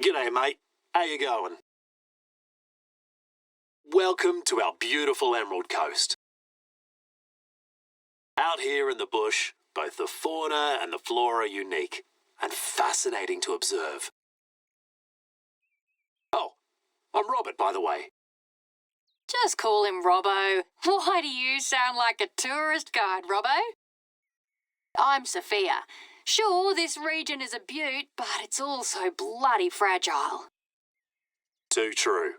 G'day, mate. How you going? Welcome to our beautiful Emerald Coast. Out here in the bush, both the fauna and the flora are unique and fascinating to observe. Oh, I'm Robert, by the way. Just call him Robbo. Why do you sound like a tourist guide, Robbo? I'm Sophia. Sure, this region is a beaut, but it's also bloody fragile. Too true.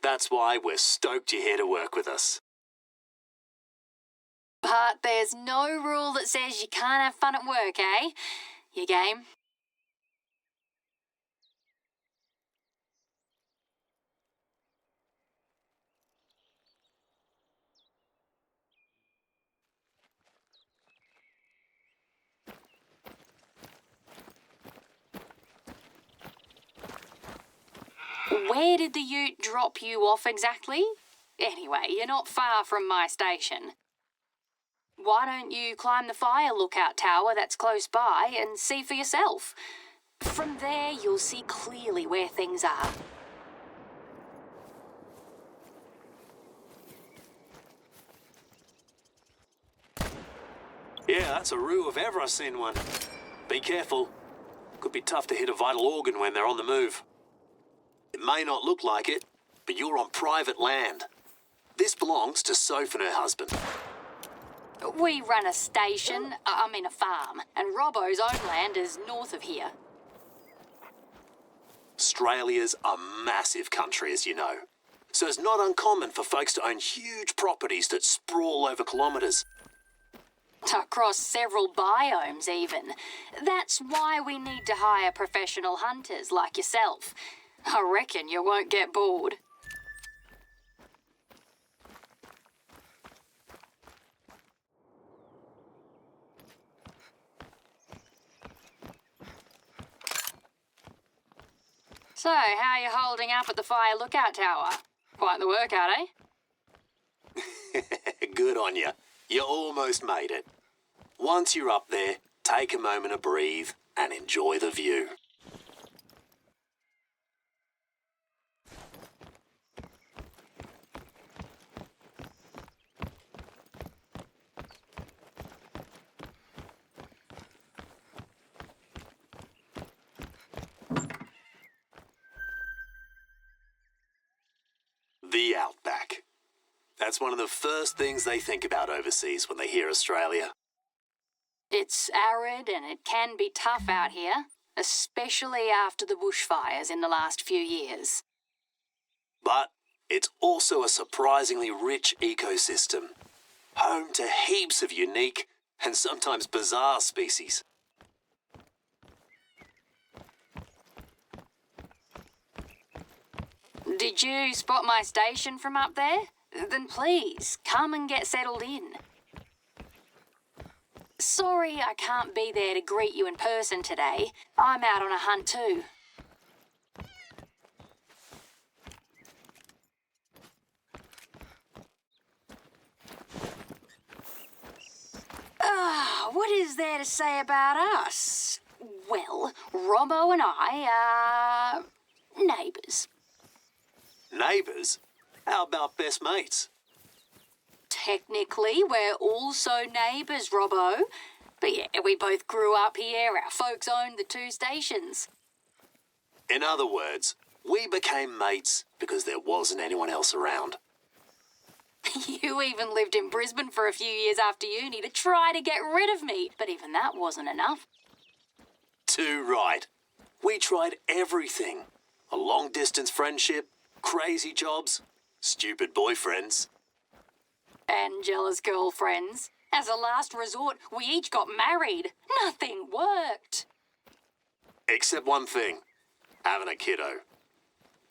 That's why we're stoked you're here to work with us. But there's no rule that says you can't have fun at work, eh? You game? Where did the ute drop you off exactly? Anyway, you're not far from my station. Why don't you climb the fire lookout tower that's close by and see for yourself? From there, you'll see clearly where things are. Yeah, that's a roo if ever I've seen one. Be careful. Could be tough to hit a vital organ when they're on the move. It may not look like it, but you're on private land. This belongs to Soph and her husband. We run a station, a farm, and Robbo's own land is north of here. Australia's a massive country, as you know. So it's not uncommon for folks to own huge properties that sprawl over kilometres. Across several biomes, even. That's why we need to hire professional hunters like yourself. I reckon you won't get bored. So, how are you holding up at the fire lookout tower? Quite the workout, eh? Good on you. You almost made it. Once you're up there, take a moment to breathe and enjoy the view. The outback. That's one of the first things they think about overseas when they hear Australia. It's arid and it can be tough out here, especially after the bushfires in the last few years. But it's also a surprisingly rich ecosystem, home to heaps of unique and sometimes bizarre species. Did you spot my station from up there? Then please, come and get settled in. Sorry I can't be there to greet you in person today. I'm out on a hunt too. What is there to say about us? Well, Robbo and I are neighbours. Neighbours? How about best mates? Technically, we're also neighbours, Robbo. But yeah, we both grew up here. Our folks owned the two stations. In other words, we became mates because there wasn't anyone else around. You even lived in Brisbane for a few years after uni to try to get rid of me, but even that wasn't enough. Too right. We tried everything. A long-distance friendship, crazy jobs, stupid boyfriends. And jealous girlfriends. As a last resort, we each got married. Nothing worked. Except one thing. Having a kiddo.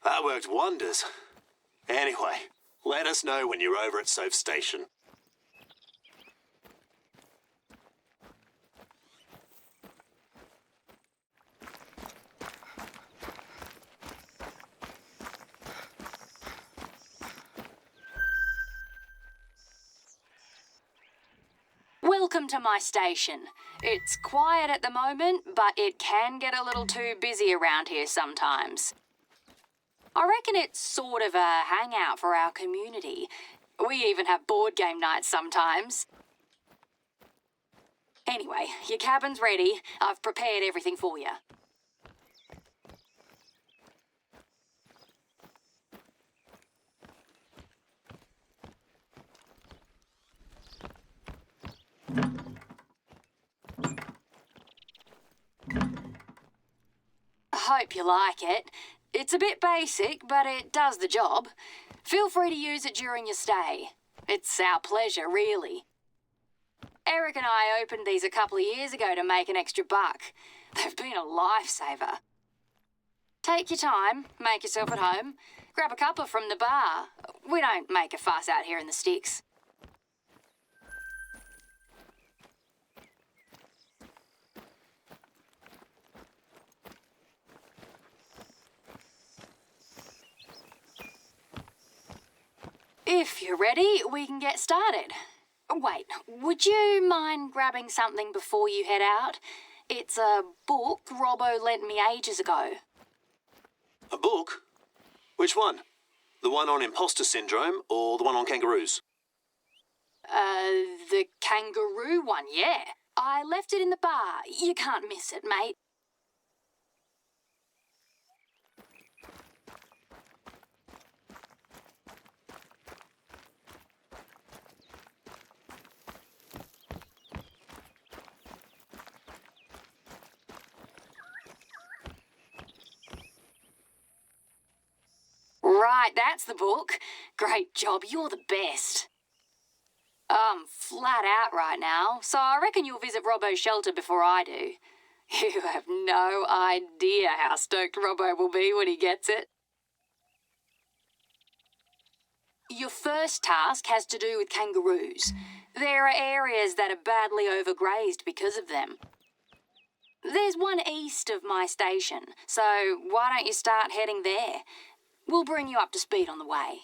That worked wonders. Anyway, let us know when you're over at Soph Station. Welcome to my station. It's quiet at the moment, but it can get a little too busy around here sometimes. I reckon it's sort of a hangout for our community. We even have board game nights sometimes. Anyway, your cabin's ready. I've prepared everything for you. I hope you like it. It's a bit basic, but it does the job. Feel free to use it during your stay. It's our pleasure, really. Eric and I opened these a couple of years ago to make an extra buck. They've been a lifesaver. Take your time, make yourself at home. Grab a cuppa from the bar. We don't make a fuss out here in the sticks. If you're ready, we can get started. Wait, would you mind grabbing something before you head out? It's a book Robbo lent me ages ago. A book? Which one? The one on imposter syndrome or the one on kangaroos? The kangaroo one, yeah. I left it in the bar. You can't miss it, mate. Right, that's the book. Great job, you're the best. I'm flat out right now, so I reckon you'll visit Robbo's shelter before I do. You have no idea how stoked Robbo will be when he gets it. Your first task has to do with kangaroos. There are areas that are badly overgrazed because of them. There's one east of my station, so why don't you start heading there? We'll bring you up to speed on the way.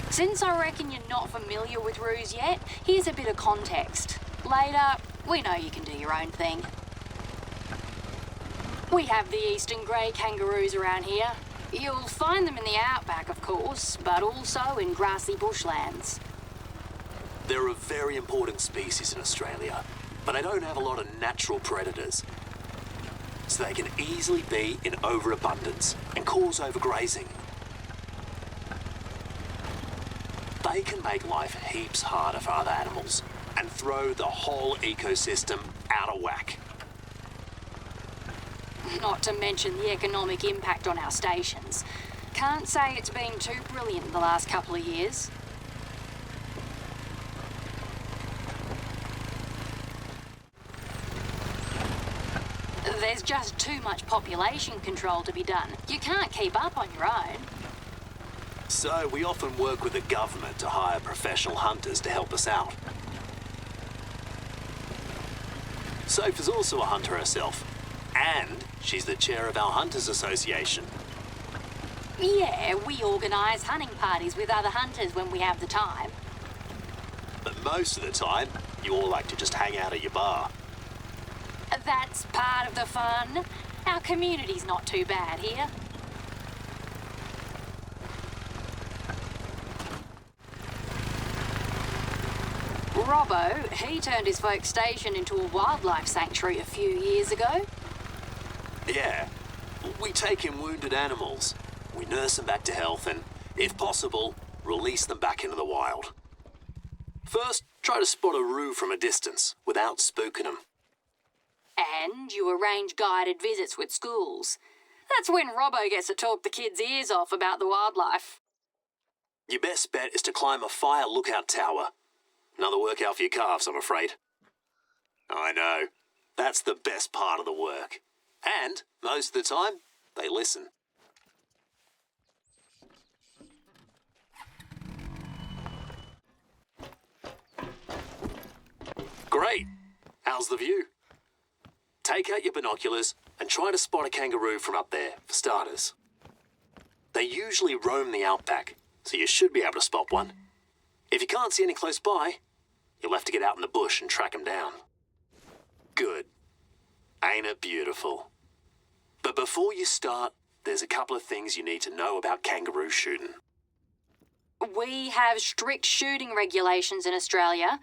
Since I reckon you're not familiar with roos yet, here's a bit of context. Later, we know you can do your own thing. We have the eastern grey kangaroos around here. You'll find them in the outback, of course, but also in grassy bushlands. They're a very important species in Australia, but they don't have a lot of natural predators. So they can easily be in overabundance and cause overgrazing. They can make life heaps harder for other animals and throw the whole ecosystem out of whack. Not to mention the economic impact on our stations. Can't say it's been too brilliant the last couple of years. There's just too much population control to be done. You can't keep up on your own. So we often work with the government to hire professional hunters to help us out. Soph is also a hunter herself, and she's the chair of our Hunters Association. Yeah, we organise hunting parties with other hunters when we have the time. But most of the time, you all like to just hang out at your bar. That's part of the fun. Our community's not too bad here. Robbo, he turned his folk station into a wildlife sanctuary a few years ago. Yeah, we take in wounded animals. We nurse them back to health and, if possible, release them back into the wild. First, try to spot a roo from a distance without spooking them. And you arrange guided visits with schools. That's when Robbo gets to talk the kids' ears off about the wildlife. Your best bet is to climb a fire lookout tower. Another workout for your calves, I'm afraid. I know. That's the best part of the work. And, most of the time, they listen. Great. How's the view? Take out your binoculars and try to spot a kangaroo from up there, for starters. They usually roam the outback, so you should be able to spot one. If you can't see any close by, you'll have to get out in the bush and track them down. Good. Ain't it beautiful? But before you start, there's a couple of things you need to know about kangaroo shooting. We have strict shooting regulations in Australia.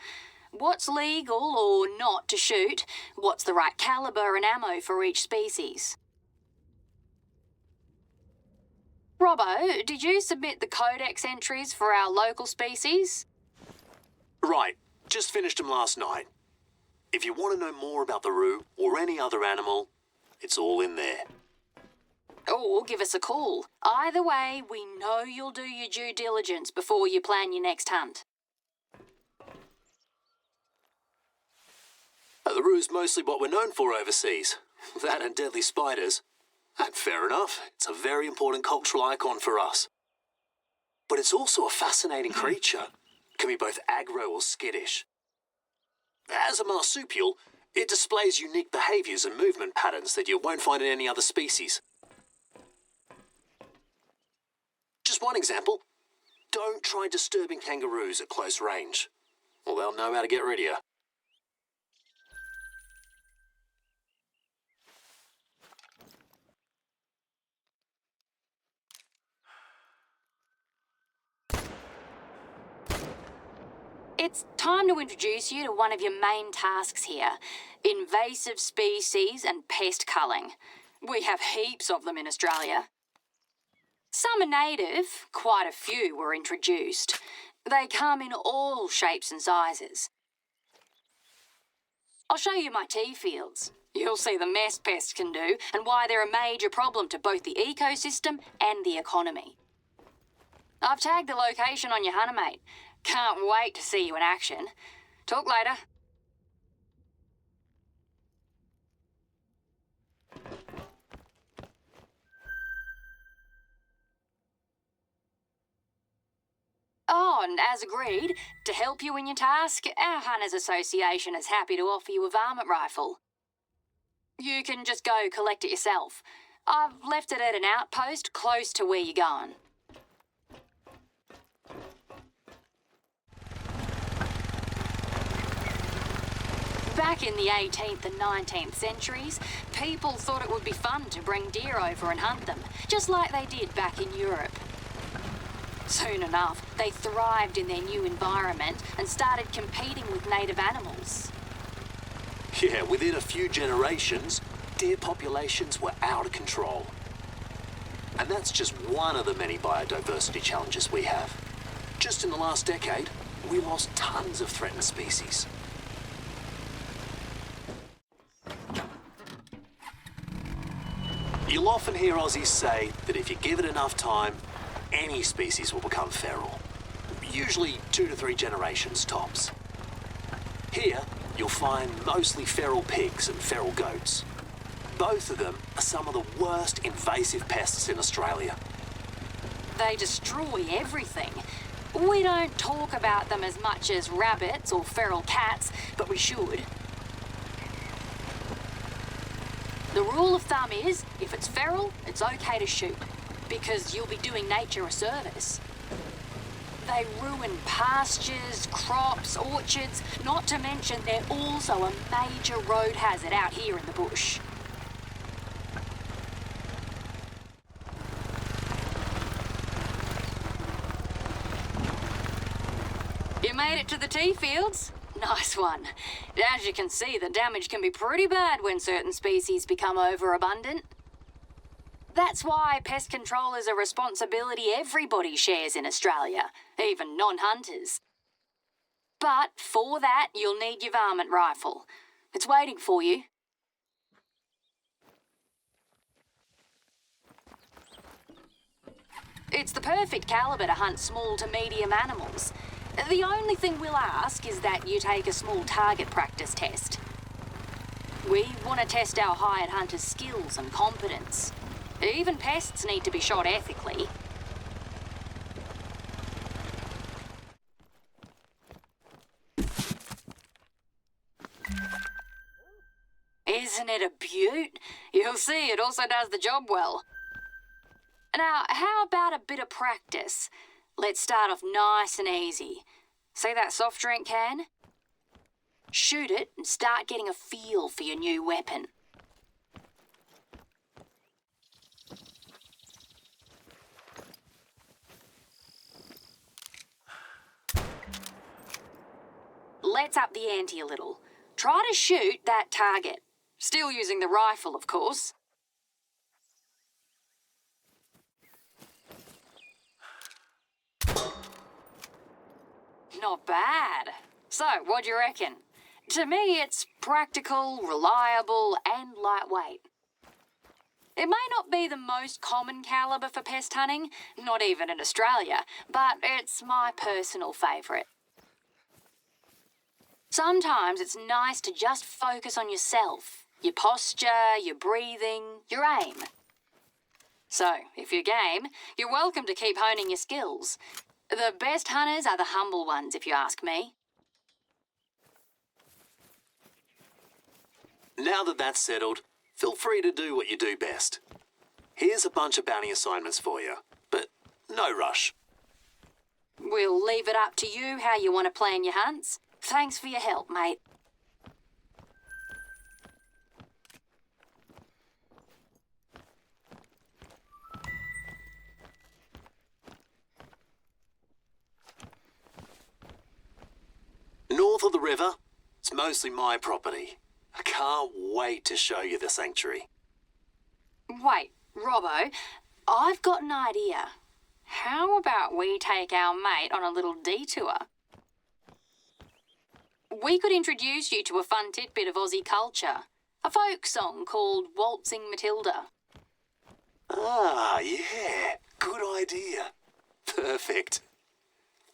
What's legal or not to shoot? What's the right caliber and ammo for each species? Robbo, did you submit the codex entries for our local species? Right, just finished them last night. If you want to know more about the roo or any other animal, it's all in there. Or give us a call. Either way, we know you'll do your due diligence before you plan your next hunt. The roo's mostly what we're known for overseas. That and deadly spiders. And fair enough, it's a very important cultural icon for us. But it's also a fascinating creature. Can be both aggro or skittish. As a marsupial, it displays unique behaviours and movement patterns that you won't find in any other species. Just one example. Don't try disturbing kangaroos at close range, or they'll know how to get rid of you. It's time to introduce you to one of your main tasks here, invasive species and pest culling. We have heaps of them in Australia. Some are native, quite a few were introduced. They come in all shapes and sizes. I'll show you my tea fields. You'll see the mess pests can do and why they're a major problem to both the ecosystem and the economy. I've tagged the location on your hunter, mate. Can't wait to see you in action. Talk later. Oh, and as agreed, to help you in your task, our Hunters Association is happy to offer you a varmint rifle. You can just go collect it yourself. I've left it at an outpost close to where you're going. Back in the 18th and 19th centuries, people thought it would be fun to bring deer over and hunt them, just like they did back in Europe. Soon enough, they thrived in their new environment and started competing with native animals. Yeah, within a few generations, deer populations were out of control. And that's just one of the many biodiversity challenges we have. Just in the last decade, we lost tons of threatened species. You'll often hear Aussies say that if you give it enough time, any species will become feral. Usually 2 to 3 generations tops. Here, you'll find mostly feral pigs and feral goats. Both of them are some of the worst invasive pests in Australia. They destroy everything. We don't talk about them as much as rabbits or feral cats, but we should. The rule of thumb is, if it's feral, it's okay to shoot, because you'll be doing nature a service. They ruin pastures, crops, orchards, not to mention they're also a major road hazard out here in the bush. You made it to the tea fields? Nice one. As you can see, the damage can be pretty bad when certain species become overabundant. That's why pest control is a responsibility everybody shares in Australia, even non-hunters. But for that, you'll need your varmint rifle. It's waiting for you. It's the perfect caliber to hunt small to medium animals. The only thing we'll ask is that you take a small target practice test. We want to test our hired hunters' skills and competence. Even pests need to be shot ethically. Isn't it a beaut? You'll see it also does the job well. Now, how about a bit of practice? Let's start off nice and easy. See that soft drink can? Shoot it and start getting a feel for your new weapon. Let's up the ante a little. Try to shoot that target. Still using the rifle, of course. Not bad. So, what do you reckon? To me, it's practical, reliable, and lightweight. It may not be the most common caliber for pest hunting, not even in Australia, but it's my personal favourite. Sometimes it's nice to just focus on yourself, your posture, your breathing, your aim. So, if you're game, you're welcome to keep honing your skills. The best hunters are the humble ones, if you ask me. Now that that's settled, feel free to do what you do best. Here's a bunch of bounty assignments for you, but no rush. We'll leave it up to you how you want to plan your hunts. Thanks for your help, mate. North of the river, it's mostly my property. I can't wait to show you the sanctuary. Wait, Robbo, I've got an idea. How about we take our mate on a little detour? We could introduce you to a fun tidbit of Aussie culture. A folk song called Waltzing Matilda. Ah, yeah. Good idea. Perfect.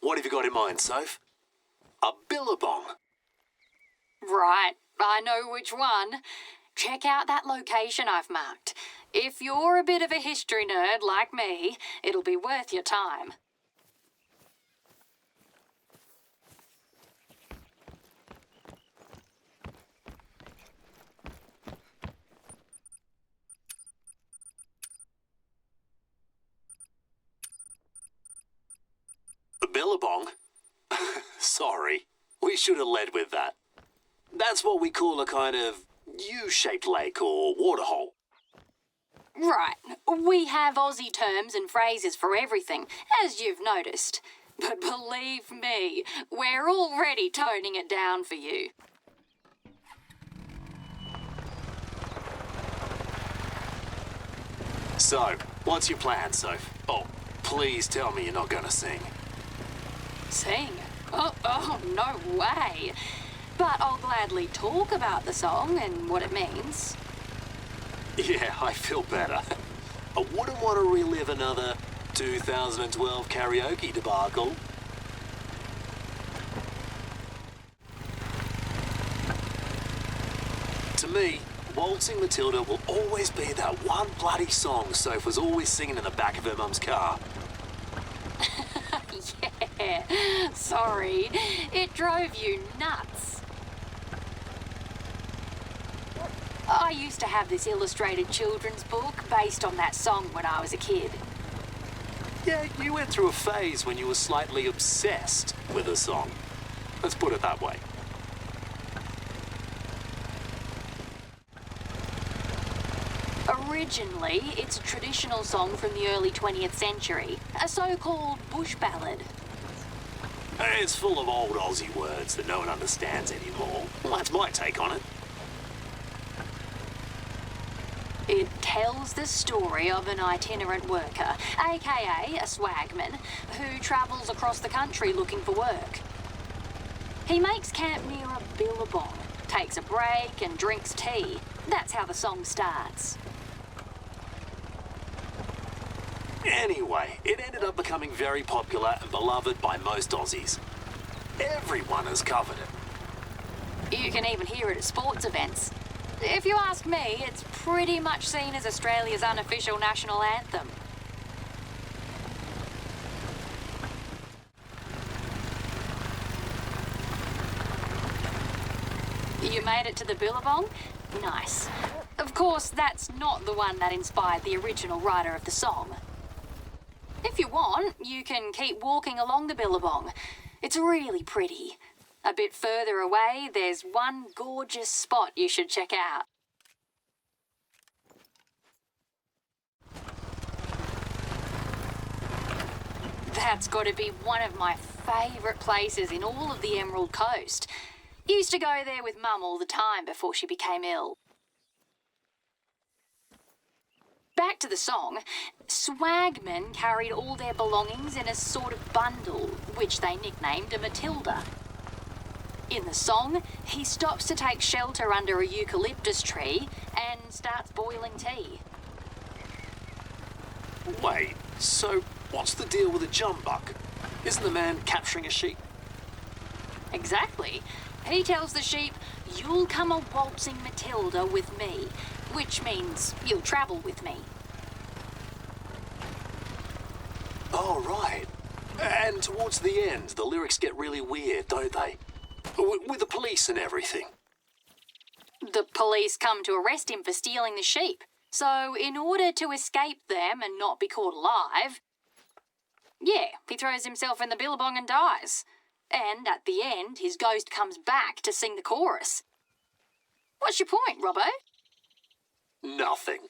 What have you got in mind, Soph? A billabong. Right, I know which one. Check out that location I've marked. If you're a bit of a history nerd like me, it'll be worth your time. A billabong? Sorry, we should have led with that. That's what we call a kind of U-shaped lake or waterhole. Right, we have Aussie terms and phrases for everything, as you've noticed. But believe me, we're already toning it down for you. So, what's your plan, Soph? Oh, please tell me you're not gonna sing. Sing? Oh, no way. But I'll gladly talk about the song and what it means. Yeah, I feel better. I wouldn't want to relive another 2012 karaoke debacle. To me, Waltzing Matilda will always be that one bloody song Soph was always singing in the back of her mum's car. Yeah, sorry. It drove you nuts. I used to have this illustrated children's book based on that song when I was a kid. Yeah, you went through a phase when you were slightly obsessed with a song. Let's put it that way. Originally, it's a traditional song from the early 20th century, a so-called bush ballad. It's full of old Aussie words that no one understands anymore. Well, that's my take on it. It tells the story of an itinerant worker, aka a swagman, who travels across the country looking for work. He makes camp near a billabong, takes a break and drinks tea. That's how the song starts. Anyway, it ended up becoming very popular and beloved by most Aussies. Everyone has covered it. You can even hear it at sports events. If you ask me, it's pretty much seen as Australia's unofficial national anthem. You made it to the billabong? Nice. Of course, that's not the one that inspired the original writer of the song. If you want, you can keep walking along the billabong. It's really pretty. A bit further away, there's one gorgeous spot you should check out. That's got to be one of my favourite places in all of the Emerald Coast. Used to go there with Mum all the time before she became ill. Back to the song. Swagmen carried all their belongings in a sort of bundle, which they nicknamed a Matilda. In the song, he stops to take shelter under a eucalyptus tree and starts boiling tea. Wait, so what's the deal with a jumbuck? Isn't the man capturing a sheep? Exactly. He tells the sheep, "You'll come a waltzing Matilda with me," which means you'll travel with me. Oh, right. And towards the end, the lyrics get really weird, don't they? With the police and everything. The police come to arrest him for stealing the sheep. So in order to escape them and not be caught alive, he throws himself in the billabong and dies. And at the end, his ghost comes back to sing the chorus. What's your point, Robbo? Nothing.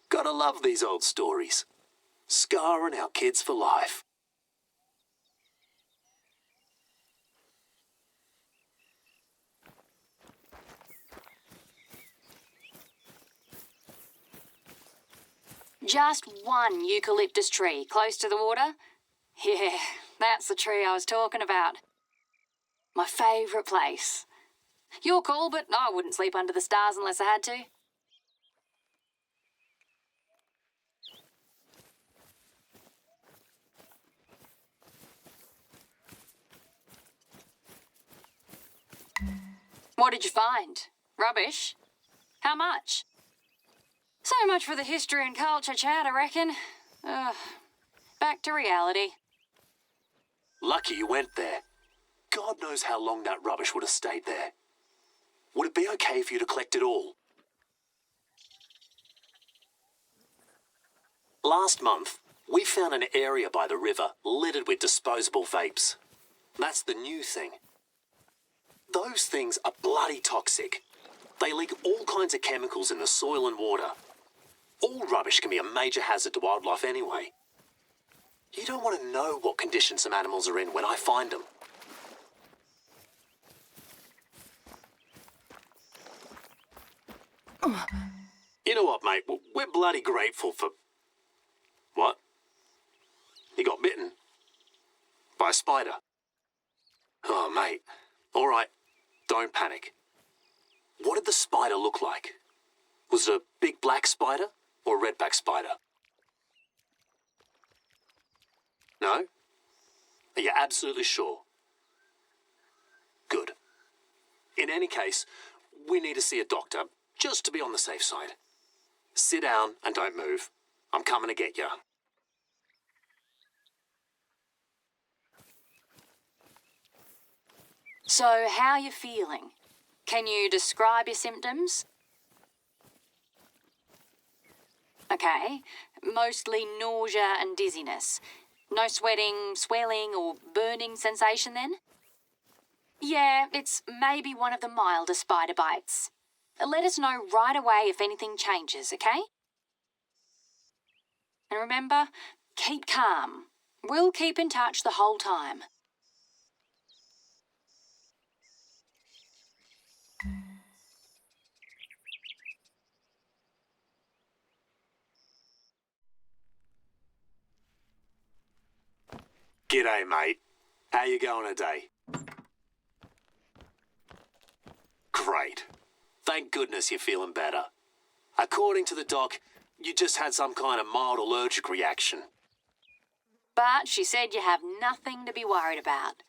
Gotta love these old stories. Scarring our kids for life. Just one eucalyptus tree close to the water? Yeah, that's the tree I was talking about. My favourite place. Your call, but I wouldn't sleep under the stars unless I had to. What did you find? Rubbish? How much? So much for the history and culture chat, I reckon. Back to reality. Lucky you went there. God knows how long that rubbish would have stayed there. Would it be okay for you to collect it all? Last month, we found an area by the river littered with disposable vapes. That's the new thing. Those things are bloody toxic. They leak all kinds of chemicals in the soil and water. All rubbish can be a major hazard to wildlife anyway. You don't want to know what condition some animals are in when I find them. You know what, mate? We're bloody grateful for... What? You got bitten? By a spider? Oh, mate. All right, don't panic. What did the spider look like? Was it a big black spider or a redback spider? No? Are you absolutely sure? Good. In any case, we need to see a doctor, just to be on the safe side. Sit down and don't move. I'm coming to get you. So, how are you feeling? Can you describe your symptoms? Okay, mostly nausea and dizziness. No sweating, swelling or burning sensation then? Yeah, it's maybe one of the milder spider bites. Let us know right away if anything changes, okay? And remember, keep calm. We'll keep in touch the whole time. G'day, mate. How you going today? Great. Thank goodness you're feeling better. According to the doc, you just had some kind of mild allergic reaction. But she said you have nothing to be worried about.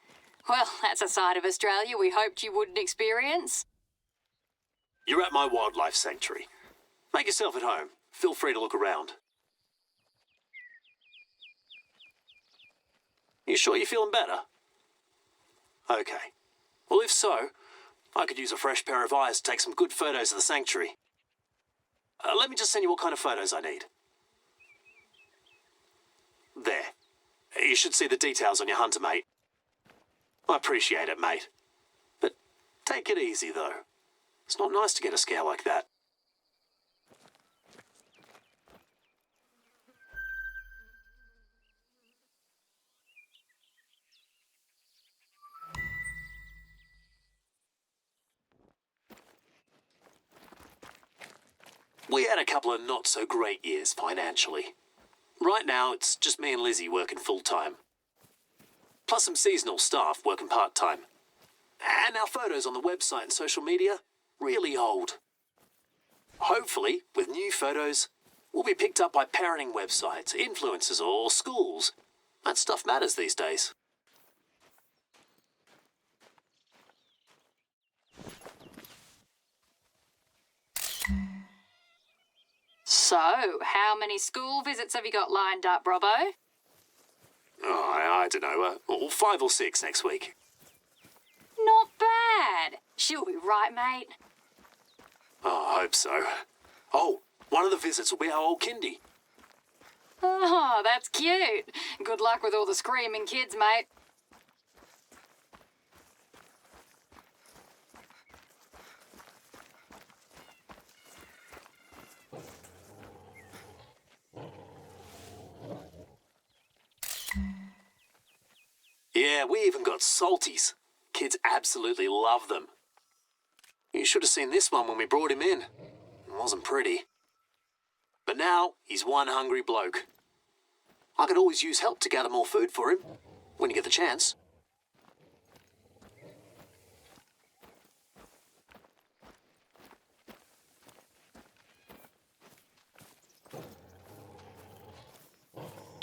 Well, that's a side of Australia we hoped you wouldn't experience. You're at my wildlife sanctuary. Make yourself at home. Feel free to look around. You sure you're feeling better? Okay. Well, if so, I could use a fresh pair of eyes to take some good photos of the sanctuary. Let me just send you what kind of photos I need. There. You should see the details on your hunter, mate. I appreciate it, mate. But take it easy, though. It's not nice to get a scare like that. We had a couple of not-so-great years financially. Right now, it's just me and Lizzie working full-time. Plus some seasonal staff working part-time. And our photos on the website and social media, really old. Hopefully, with new photos, we'll be picked up by parenting websites, influencers, or schools. That stuff matters these days. So, how many school visits have you got lined up, Robbo? Oh, I don't know, 5 or 6 next week. Not bad. She'll be right, mate. Oh, I hope so. Oh, one of the visits will be our old kindy. Oh, that's cute. Good luck with all the screaming kids, mate. Yeah, we even got salties. Kids absolutely love them. You should have seen this one when we brought him in. It wasn't pretty. But now, he's one hungry bloke. I could always use help to gather more food for him, when you get the chance.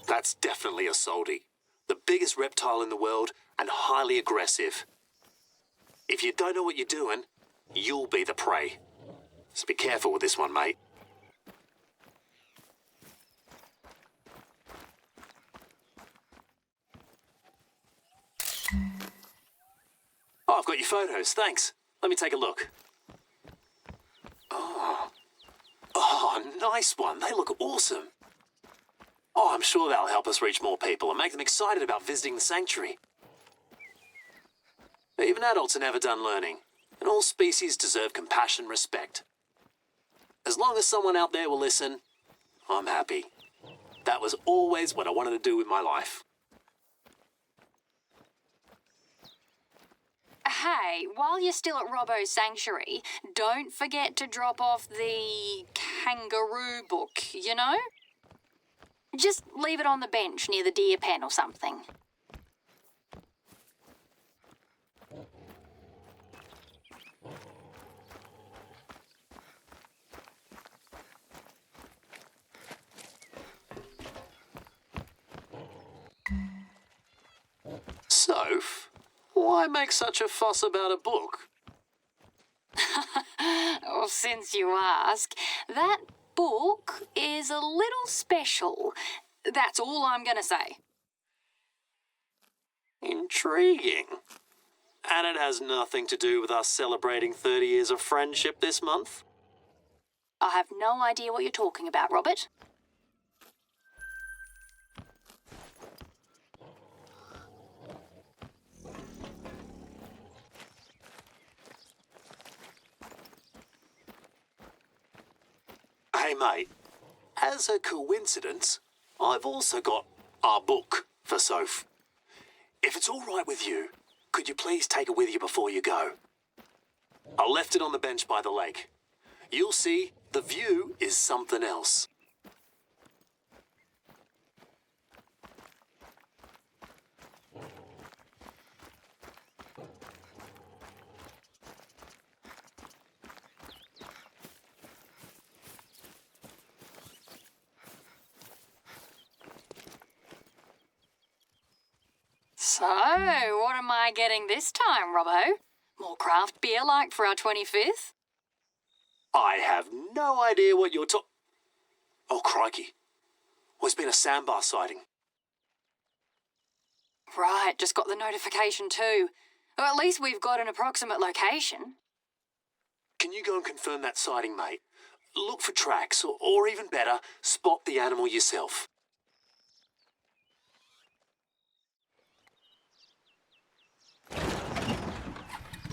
That's definitely a salty. The biggest reptile in the world and highly aggressive. If you don't know what you're doing, you'll be the prey. So be careful with this one, mate. Oh, I've got your photos, thanks. Let me take a look. Oh, nice one. They look awesome. Oh, I'm sure that'll help us reach more people and make them excited about visiting the sanctuary. Even adults are never done learning, and all species deserve compassion and respect. As long as someone out there will listen, I'm happy. That was always what I wanted to do with my life. Hey, while you're still at Robbo's sanctuary, don't forget to drop off the kangaroo book, you know? Just leave it on the bench near the deer pen or something. Soph, why make such a fuss about a book? Well, since you ask, that book is a little special. That's all I'm gonna say. Intriguing. And it has nothing to do with us celebrating 30 years of friendship this month? I have no idea what you're talking about, Robert. Hey, mate, as a coincidence, I've also got our book for Soph. If it's all right with you, could you please take it with you before you go? I left it on the bench by the lake. You'll see, the view is something else. So, what am I getting this time, Robbo? More craft beer like for our 25th? I have no idea what you're Oh, crikey. There's been a sandbar sighting. Right, just got the notification too. Well, at least we've got an approximate location. Can you go and confirm that sighting, mate? Look for tracks, or even better, spot the animal yourself.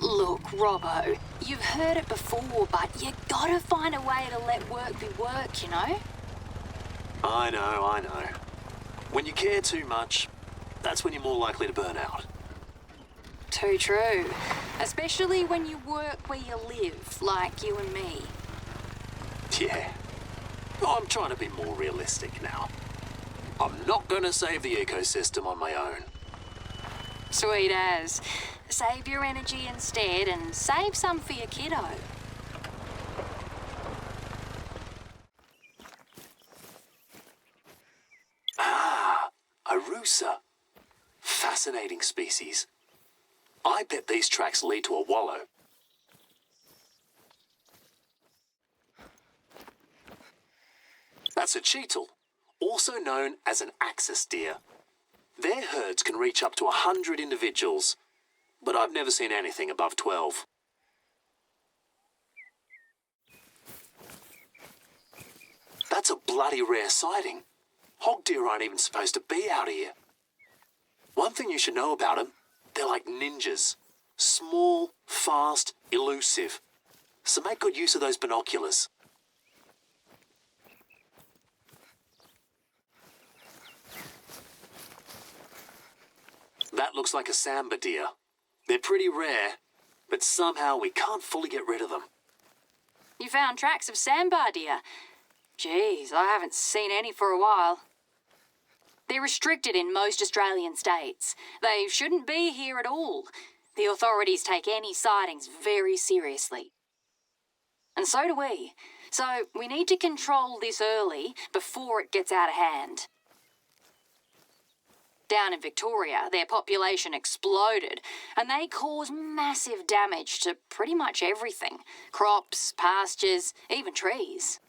Look, Robbo, you've heard it before, but you gotta find a way to let work be work, you know? I know. When you care too much, that's when you're more likely to burn out. Too true. Especially when you work where you live, like you and me. Yeah. I'm trying to be more realistic now. I'm not gonna save the ecosystem on my own. Sweet as. Save your energy instead and save some for your kiddo. A rusa. Fascinating species. I bet these tracks lead to a wallow. That's a cheetle, also known as an axis deer. Their herds can reach up to 100 individuals, but I've never seen anything above 12. That's a bloody rare sighting. Hog deer aren't even supposed to be out here. One thing you should know about them, they're like ninjas. Small, fast, elusive. So make good use of those binoculars. That looks like a samba deer. They're pretty rare, but somehow we can't fully get rid of them. You found tracks of sambar deer. Geez, I haven't seen any for a while. They're restricted in most Australian states. They shouldn't be here at all. The authorities take any sightings very seriously. And so do we. So we need to control this early before it gets out of hand. Down in Victoria, their population exploded, and they cause massive damage to pretty much everything. Crops, pastures, even trees.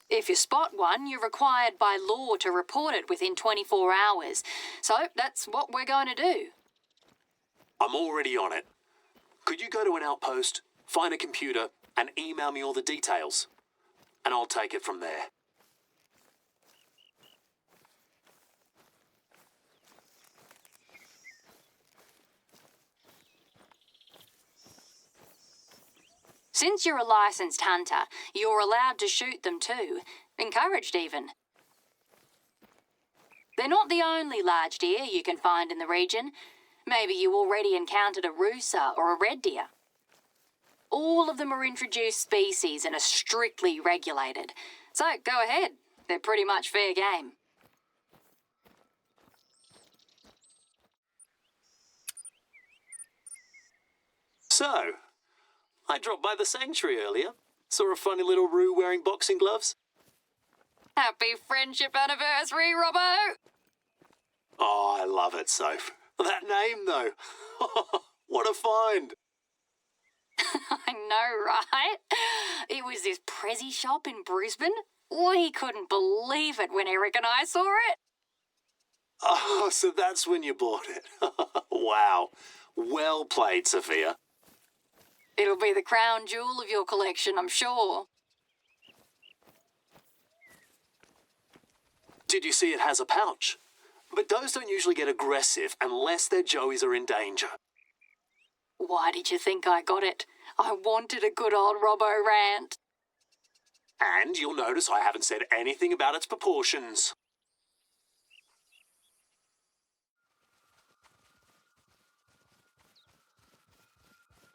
If you spot one, you're required by law to report it within 24 hours. So that's what we're going to do. I'm already on it. Could you go to an outpost, find a computer, and email me all the details? And I'll take it from there. Since you're a licensed hunter, you're allowed to shoot them too. Encouraged even. They're not the only large deer you can find in the region. Maybe you already encountered a rusa or a red deer. All of them are introduced species and are strictly regulated. So go ahead. They're pretty much fair game. So, I dropped by the sanctuary earlier. Saw a funny little roo wearing boxing gloves. Happy friendship anniversary, Robbo! Oh, I love it, Soph. That name, though. What a find. I know, right? It was this Prezi shop in Brisbane. We couldn't believe it when Eric and I saw it. Oh, so that's when you bought it. Wow. Well played, Sophia. It'll be the crown jewel of your collection, I'm sure. Did you see it has a pouch? But those don't usually get aggressive unless their joeys are in danger. Why did you think I got it? I wanted a good old Robbo rant. And you'll notice I haven't said anything about its proportions.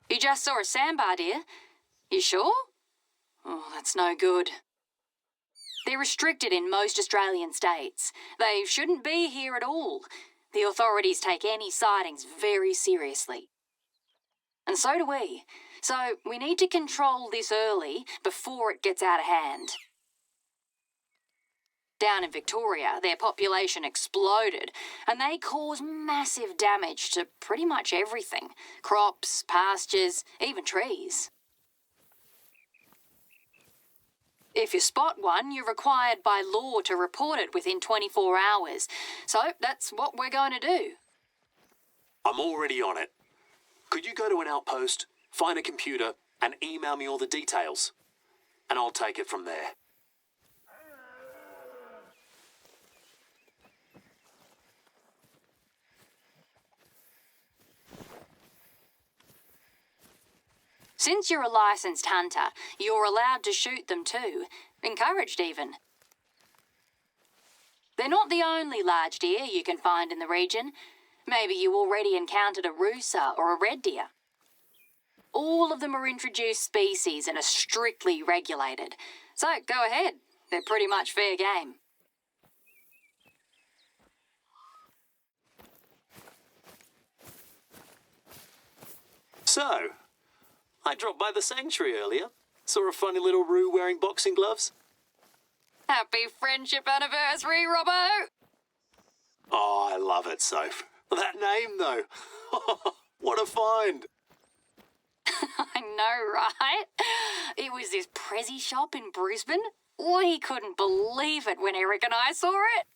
You just saw a sambar deer? You sure? Oh, that's no good. They're restricted in most Australian states. They shouldn't be here at all. The authorities take any sightings very seriously. And so do we. So we need to control this early before it gets out of hand. Down in Victoria, their population exploded, and they cause massive damage to pretty much everything. Crops, pastures, even trees. If you spot one, you're required by law to report it within 24 hours. So that's what we're going to do. I'm already on it. Could you go to an outpost, find a computer, and email me all the details? And I'll take it from there. Since you're a licensed hunter, you're allowed to shoot them too. Encouraged even. They're not the only large deer you can find in the region. Maybe you already encountered a rusa or a red deer. All of them are introduced species and are strictly regulated. So go ahead. They're pretty much fair game. So, I dropped by the sanctuary earlier. Saw a funny little roo wearing boxing gloves. Happy friendship anniversary, Robbo! Oh, I love it, Soph. That name, though. What a find. I know, right? It was this Prezi shop in Brisbane. We couldn't believe it when Eric and I saw it.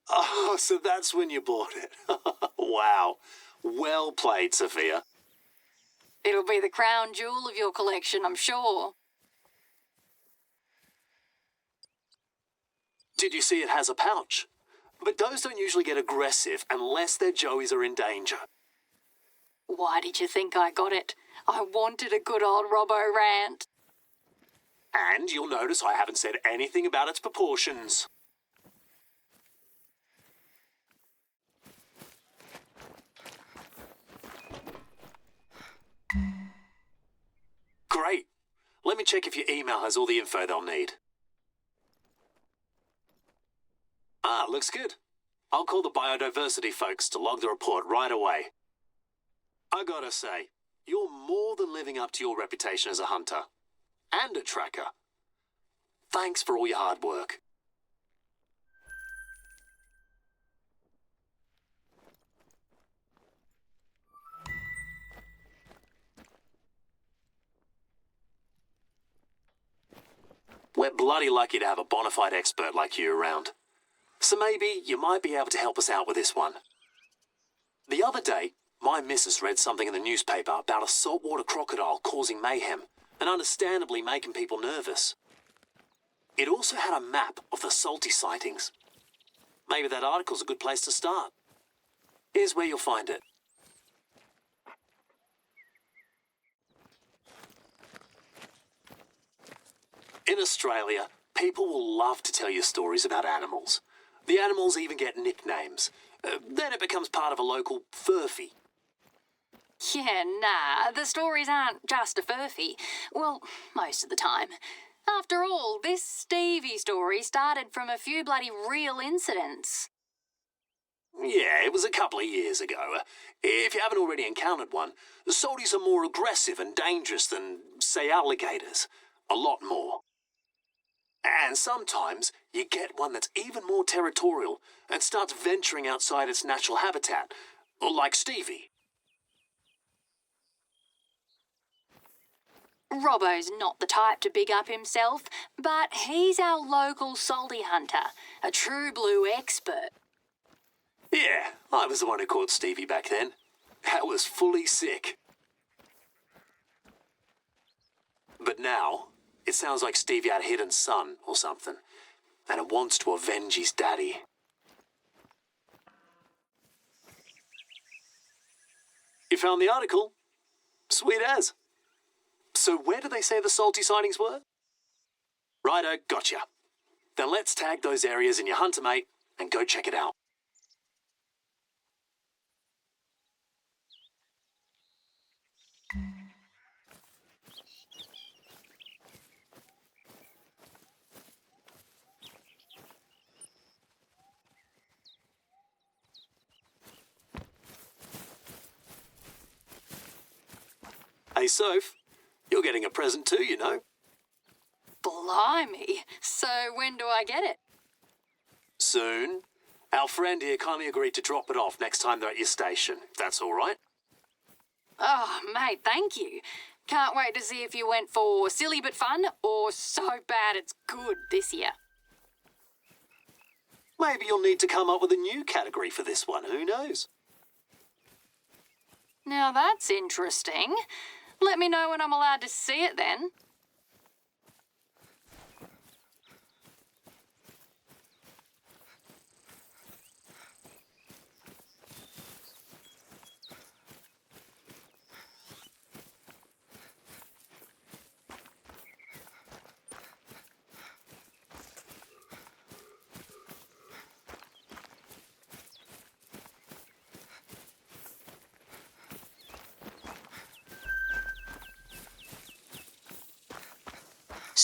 Oh, so that's when you bought it. Wow. Well played, Sophia. It'll be the crown jewel of your collection, I'm sure. Did you see it has a pouch? But those don't usually get aggressive unless their joeys are in danger. Why did you think I got it? I wanted a good old Robbo rant. And you'll notice I haven't said anything about its proportions. Great. Let me check if your email has all the info they'll need. Ah, looks good. I'll call the biodiversity folks to log the report right away. I gotta say, you're more than living up to your reputation as a hunter. And a tracker. Thanks for all your hard work. We're bloody lucky to have a bona fide expert like you around. So maybe you might be able to help us out with this one. The other day, my missus read something in the newspaper about a saltwater crocodile causing mayhem and understandably making people nervous. It also had a map of the salty sightings. Maybe that article's a good place to start. Here's where you'll find it. In Australia, people will love to tell you stories about animals. The animals even get nicknames. Then it becomes part of a local furphy. Yeah, nah, the stories aren't just a furphy. Well, most of the time. After all, this Stevie story started from a few bloody real incidents. Yeah, it was a couple of years ago. If you haven't already encountered one, the salties are more aggressive and dangerous than, say, alligators. A lot more. And sometimes you get one that's even more territorial and starts venturing outside its natural habitat, like Stevie. Robbo's not the type to big up himself, but he's our local salty hunter, a true blue expert. Yeah, I was the one who caught Stevie back then. That was fully sick. But now, it sounds like Stevie had a hidden son or something, and it wants to avenge his daddy. You found the article? Sweet as. So where did they say the salty sightings were? Righto, gotcha. Then let's tag those areas in your hunter mate and go check it out. Hey, Soph, you're getting a present too, you know. Blimey, so when do I get it? Soon. Our friend here kindly agreed to drop it off next time they're at your station, if that's all right. Oh, mate, thank you. Can't wait to see if you went for silly but fun or so bad it's good this year. Maybe you'll need to come up with a new category for this one, who knows? Now that's interesting. Let me know when I'm allowed to see it then.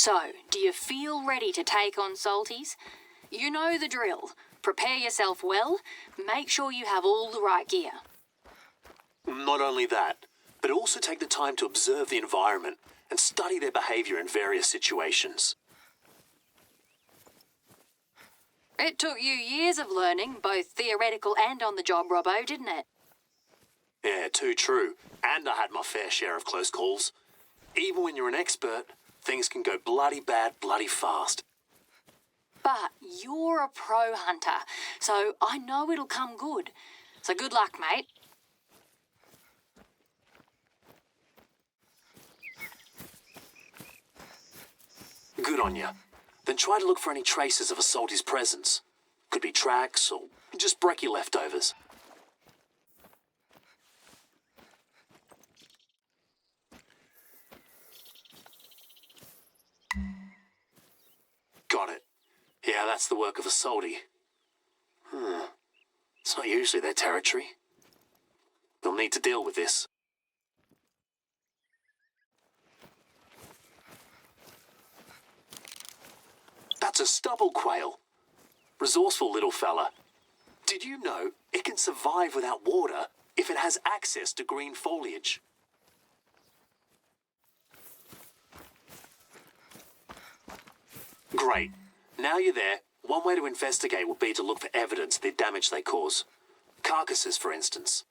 So, do you feel ready to take on salties? You know the drill. Prepare yourself well. Make sure you have all the right gear. Not only that, but also take the time to observe the environment and study their behavior in various situations. It took you years of learning, both theoretical and on the job, Robbo, didn't it? Yeah, too true. And I had my fair share of close calls. Even when you're an expert, things can go bloody bad, bloody fast. But you're a pro hunter, so I know it'll come good. So good luck, mate. Good on you. Then try to look for any traces of a salty's presence. Could be tracks or just brekkie leftovers. Got it. Yeah, that's the work of a salty. It's not usually their territory. They'll need to deal with this. That's a stubble quail. Resourceful little fella. Did you know it can survive without water if it has access to green foliage? Great. Now you're there, one way to investigate would be to look for evidence of the damage they cause. Carcasses, for instance.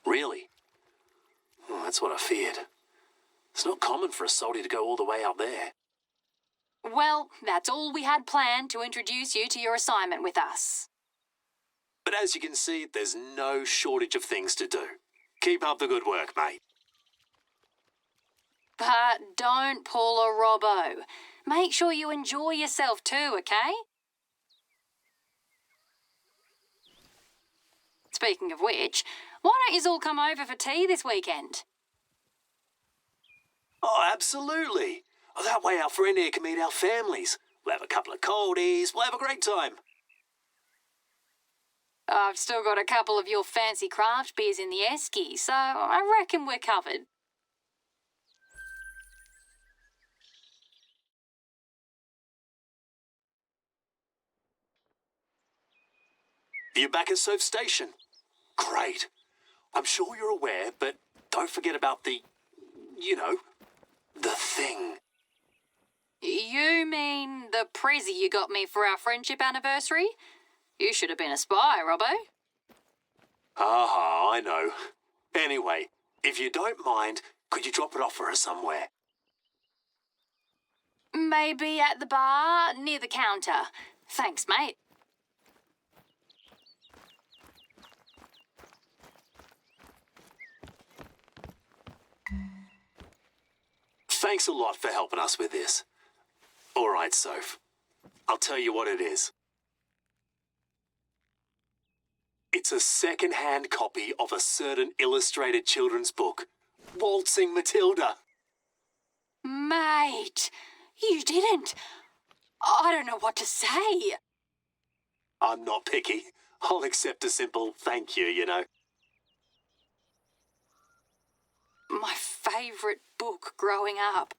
Really? Well, that's what I feared. It's not common for a salty to go all the way out there. Well, that's all we had planned to introduce you to your assignment with us. But as you can see, there's no shortage of things to do. Keep up the good work, mate. But don't pull a Robbo. Make sure you enjoy yourself too, okay? Speaking of which, why don't you all come over for tea this weekend? Oh, absolutely. That way our friend here can meet our families. We'll have a couple of coldies. We'll have a great time. I've still got a couple of your fancy craft beers in the esky, so I reckon we're covered. You're back at Soph Station. Great. I'm sure you're aware, but don't forget about the thing. You mean the prezi you got me for our friendship anniversary? You should have been a spy, Robbo. I know. Anyway, if you don't mind, could you drop it off for her somewhere? Maybe at the bar, near the counter. Thanks, mate. Thanks a lot for helping us with this. All right, Soph. I'll tell you what it is. It's a second-hand copy of a certain illustrated children's book, Waltzing Matilda. Mate, you didn't. I don't know what to say. I'm not picky. I'll accept a simple thank you, you know. My favourite book growing up.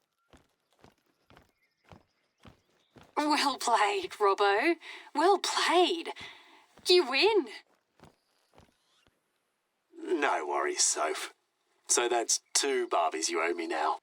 Well played, Robbo. Well played. You win. No worries, Soph. So that's 2 Barbies you owe me now.